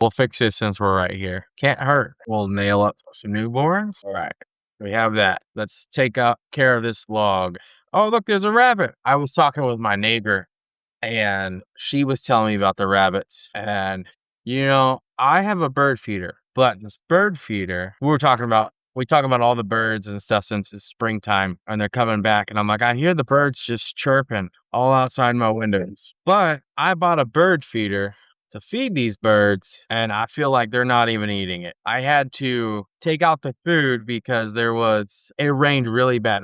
We'll fix this since we're right here. Can't hurt. We'll nail up some newborns. All right. We have that. Let's take care of this log. Oh, look, there's a rabbit. I was talking with my neighbor and she was telling me about the rabbits. And, I have a bird feeder, but this bird feeder, we talk about all the birds and stuff since it's springtime and they're coming back. And I'm like, I hear the birds just chirping all outside my windows. But I bought a bird feeder to feed these birds, and I feel like they're not even eating it. I had to take out the food because it rained really bad.